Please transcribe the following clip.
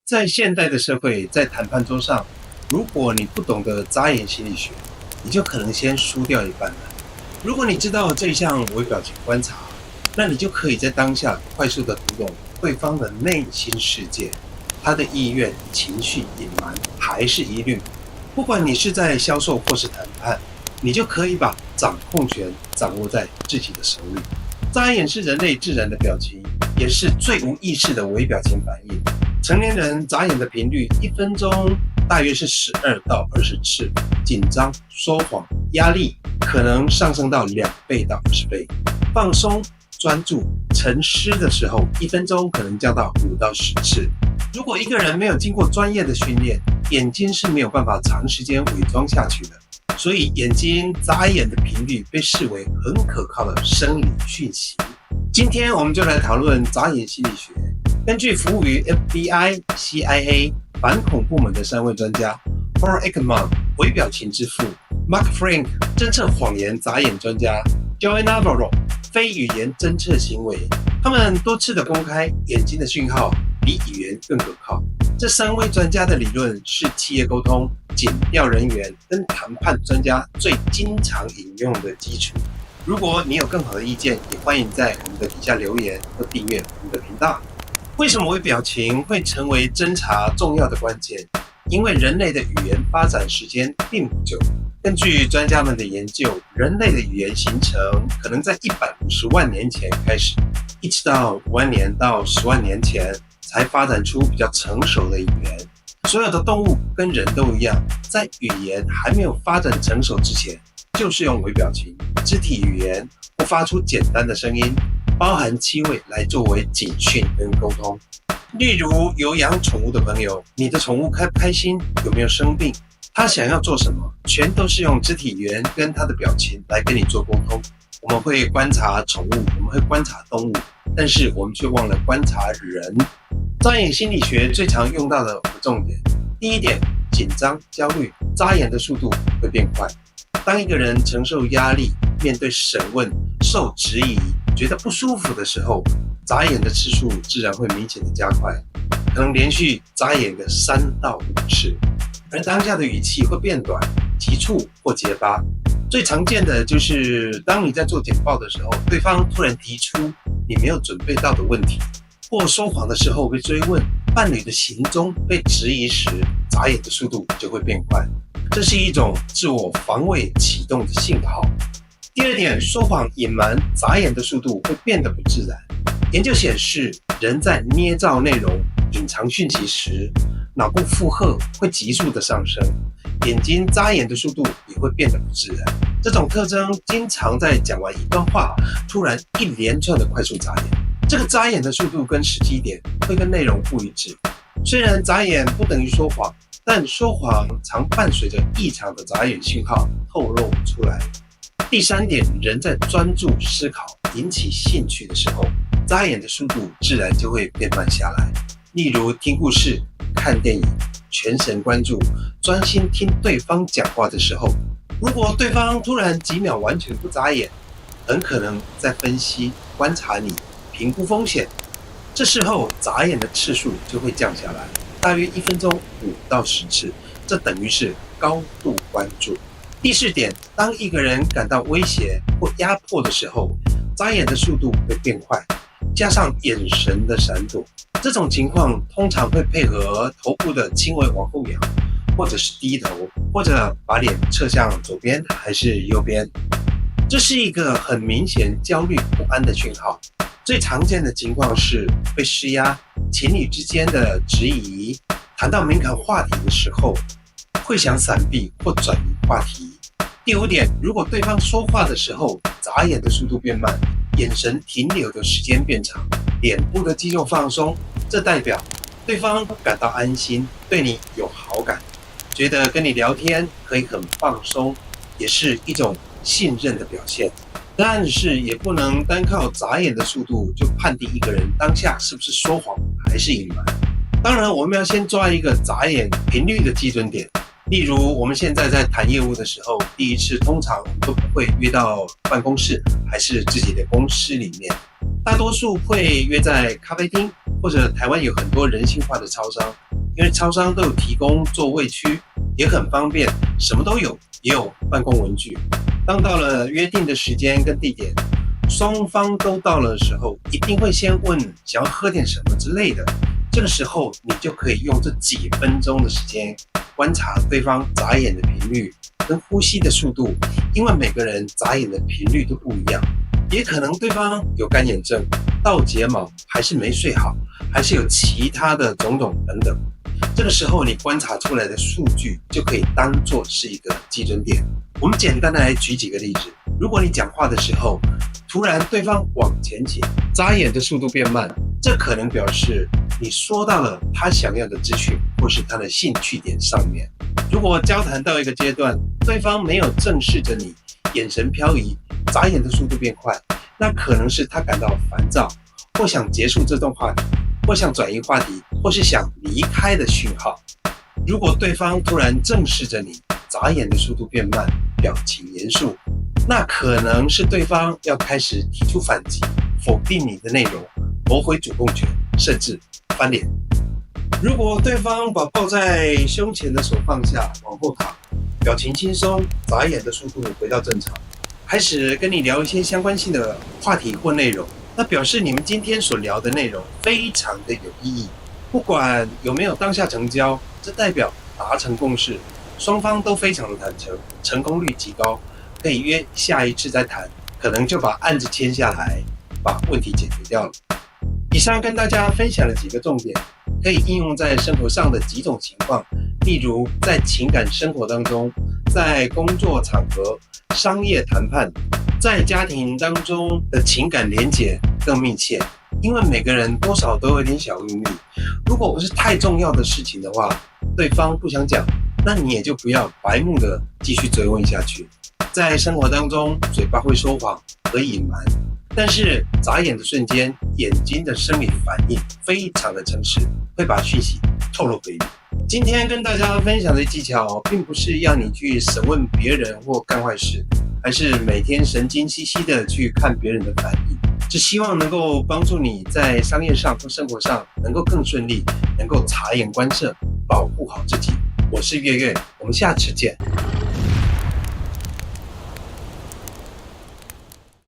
在现代的社会，在谈判桌上，如果你不懂得眨眼心理学，你就可能先输掉一半了。如果你知道这项微表情观察，那你就可以在当下快速的读懂对方的内心世界，他的意愿、情绪、隐瞒还是疑虑。不管你是在销售或是谈判，你就可以把掌控权掌握在自己的手里。眨眼是人类自然的表情，也是最无意识的微表情反应。成年人眨眼的频率1分钟大约是12到20次，紧张、说谎、压力可能上升到2倍到20倍。放松、专注、沉思的时候，1分钟可能降到5到10次。如果一个人没有经过专业的训练，眼睛是没有办法长时间伪装下去的，所以眼睛眨眼的频率被视为很可靠的生理讯息。今天我们就来讨论眨眼心理学。根据服务于 FBI、CIA 反恐部门的3位专家 Paul Ekman 微表情之父， Mark Frank 侦测谎言眨眼专家， Joey Navarro 非语言侦测行为，他们多次的公开眼睛的讯号比语言更可靠。这3位专家的理论是企业沟通、检调人员跟谈判专家最经常引用的基础。如果你有更好的意见，也欢迎在我们的底下留言或订阅我们的频道。为什么微表情会成为侦查重要的关键？因为人类的语言发展时间并不久。根据专家们的研究，人类的语言形成可能在150万年前开始，一直到5万年到10万年前才发展出比较成熟的语言。所有的动物跟人都一样，在语言还没有发展成熟之前，就是用微表情、肢体语言或发出简单的声音，包含气味来作为警讯跟沟通。例如有养宠物的朋友，你的宠物开不开心，有没有生病，它想要做什么，全都是用肢体语言跟它的表情来跟你做沟通。我们会观察宠物，我们会观察动物，但是我们却忘了观察人。眨眼心理学最常用到的5个重点。第一点，紧张、焦虑，眨眼的速度会变快。当一个人承受压力，面对审问、受质疑，觉得不舒服的时候，眨眼的次数自然会明显的加快，可能连续眨眼个3到5次。而当下的语气会变短、急促或结巴。最常见的就是当你在做简报的时候，对方突然提出你没有准备到的问题，或说谎的时候被追问，伴侣的行踪被质疑时，眨眼的速度就会变快。这是一种自我防卫启动的信号。第二点，说谎、隐瞒，眨眼的速度会变得不自然。研究显示，人在捏造内容、隐藏讯息时，脑部负荷会急速的上升，眼睛眨眼的速度也会变得不自然。这种特征经常在讲完一段话，突然一连串的快速眨眼。这个眨眼的速度跟时机点会跟内容不一致。虽然眨眼不等于说谎，但说谎常伴随着异常的眨眼讯号透露出来。第3点，人在专注思考、引起兴趣的时候，眨眼的速度自然就会变慢下来。例如听故事、看电影，全神贯注、专心听对方讲话的时候，如果对方突然几秒完全不眨眼，很可能在分析、观察你、评估风险。这时候眨眼的次数就会降下来，大约1分钟5到10次，这等于是高度关注。第4点，当一个人感到威胁或压迫的时候，眨眼的速度会变快，加上眼神的闪躲。这种情况通常会配合头部的轻微往后仰，或者是低头，或者把脸侧向左边还是右边。这是一个很明显焦虑不安的讯号。最常见的情况是被施压、情侣之间的质疑，谈到敏感话题的时候，会想闪避或转移话题。第5点，如果对方说话的时候，眨眼的速度变慢，眼神停留的时间变长，脸部的肌肉放松，这代表对方感到安心，对你有好感，觉得跟你聊天可以很放松，也是一种信任的表现。但是也不能单靠眨眼的速度就判定一个人当下是不是说谎还是隐瞒。当然，我们要先抓一个眨眼频率的基准点。例如我们现在在谈业务的时候，第一次通常都不会约到办公室还是自己的公司里面，大多数会约在咖啡厅，或者台湾有很多人性化的超商，因为超商都有提供座位区，也很方便，什么都有，也有办公文具。当到了约定的时间跟地点，双方都到了的时候，一定会先问想要喝点什么之类的。这个时候，你就可以用这几分钟的时间观察对方眨眼的频率跟呼吸的速度，因为每个人眨眼的频率都不一样，也可能对方有干眼症、倒睫毛，还是没睡好，还是有其他的种种等等。这个时候你观察出来的数据就可以当作是一个基准点。我们简单的来举几个例子。如果你讲话的时候，突然对方往前倾，眨眼的速度变慢，这可能表示你说到了他想要的资讯或是他的兴趣点上面。如果交谈到一个阶段，对方没有正视着你，眼神飘移，眨眼的速度变快，那可能是他感到烦躁，或想结束这段话题，或想转移话题，或是想离开的讯号。如果对方突然正视着你，眨眼的速度变慢，表情严肃，那可能是对方要开始提出反击，否定你的内容，夺回主动权，甚至翻脸。如果对方把抱在胸前的手放下，往后躺，表情轻松，眨眼的速度回到正常，开始跟你聊一些相关性的话题或内容，那表示你们今天所聊的内容非常的有意义。不管有没有当下成交，这代表达成共识，双方都非常的坦诚，成功率极高，可以约下一次再谈，可能就把案子签下来，把问题解决掉了。以上跟大家分享了几个重点，可以应用在生活上的几种情况，例如在情感生活当中，在工作场合、商业谈判，在家庭当中的情感连结更密切，因为每个人多少都有点小秘密。如果不是太重要的事情的话，对方不想讲，那你也就不要白目的继续追问下去。在生活当中，嘴巴会说谎和隐瞒，但是眨眼的瞬间，眼睛的生理反应非常的诚实，会把讯息透露给你。今天跟大家分享的技巧，并不是要你去审问别人或干坏事，还是每天神经兮兮的去看别人的反应，只希望能够帮助你在商业上或生活上能够更顺利，能够察言观色，保护好自己。我是月月，我们下次见。